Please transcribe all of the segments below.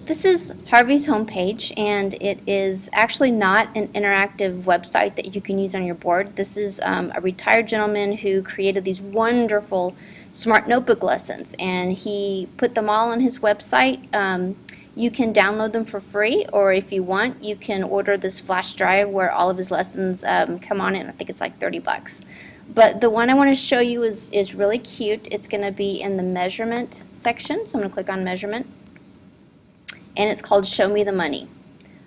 This is Harvey's homepage, and it is actually not an interactive website that you can use on your board. This is a retired gentleman who created these wonderful smart notebook lessons, and he put them all on his website. You can download them for free, or if you want, you can order this flash drive where all of his lessons come on it, and I think it's like 30 bucks. But the one I want to show you is really cute. It's going to be in the measurement section, so I'm going to click on measurement. And it's called Show Me the Money.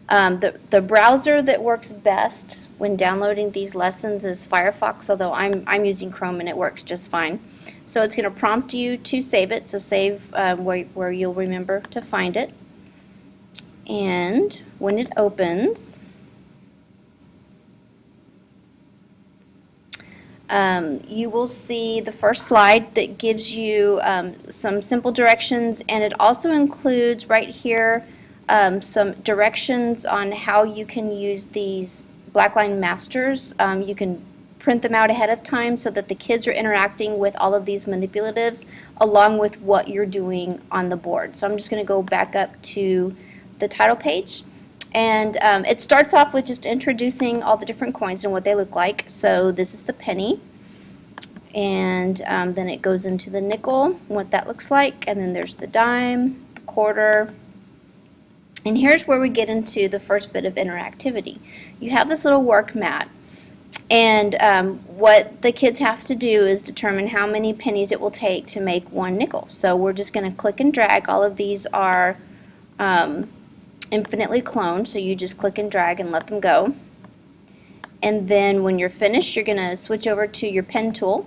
The browser that works best when downloading these lessons is Firefox, although I'm using Chrome and it works just fine. So it's going to prompt you to save it, so save where you'll remember to find it. And when it opens, you will see the first slide that gives you some simple directions, and it also includes right here some directions on how you can use these Blackline Masters. You can print them out ahead of time so that the kids are interacting with all of these manipulatives along with what you're doing on the board. So I'm just going to go back up to the title page. And it starts off with just introducing all the different coins and what they look like. So this is the penny, and then it goes into the nickel, what that looks like, and then there's the dime, the quarter, and here's where we get into the first bit of interactivity. You have this little work mat, and what the kids have to do is determine how many pennies it will take to make one nickel. So we're just going to click and drag. All of these are infinitely cloned, so you just click and drag and let them go. And then when you're finished, you're going to switch over to your pen tool,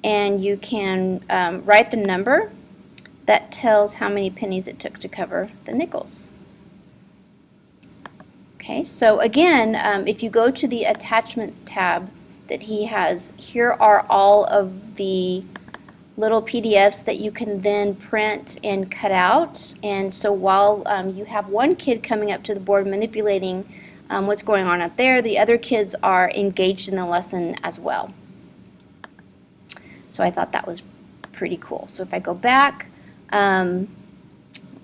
and you can write the number that tells how many pennies it took to cover the nickels. Okay, so again, if you go to the attachments tab that he has, here are all of the little PDFs that you can then print and cut out. And so while you have one kid coming up to the board manipulating what's going on up there, the other kids are engaged in the lesson as well. So I thought that was pretty cool. So if I go back, what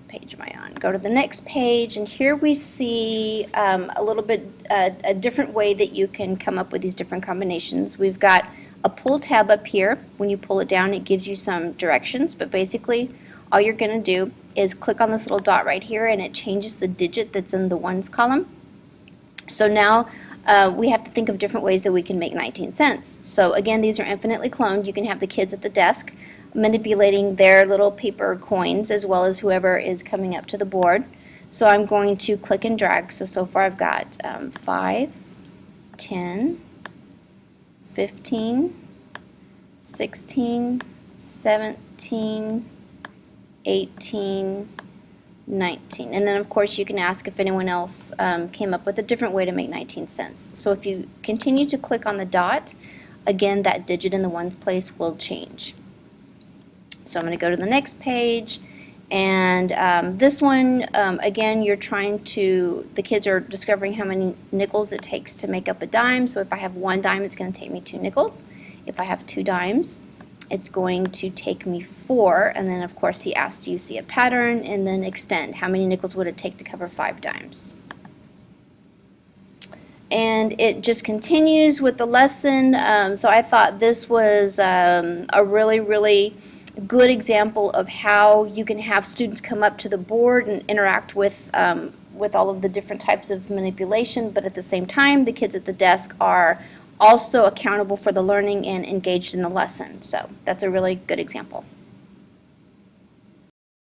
page am I on? Go to the next page, and here we see a little bit a different way that you can come up with these different combinations. We've got a pull tab up here. When you pull it down, it gives you some directions, but basically all you're going to do is click on this little dot right here, and it changes the digit that's in the ones column. So now we have to think of different ways that we can make 19 cents. So again, these are infinitely cloned. You can have the kids at the desk manipulating their little paper coins as well as whoever is coming up to the board. So I'm going to click and drag. So far I've got 5, 10, 15, 16, 17, 18, 19. And then of course you can ask if anyone else came up with a different way to make 19 cents. So if you continue to click on the dot, again that digit in the ones place will change. So I'm going to go to the next page, and this one, again, you're trying to, the kids are discovering how many nickels it takes to make up a dime. So if I have one dime, it's going to take me 2 nickels. If I have 2 dimes, it's going to take me 4, and then of course he asked, do you see a pattern, and then extend. How many nickels would it take to cover 5 dimes? And it just continues with the lesson. So I thought this was a really good example of how you can have students come up to the board and interact with all of the different types of manipulation, but at the same time the kids at the desk are also accountable for the learning and engaged in the lesson. So that's a really good example.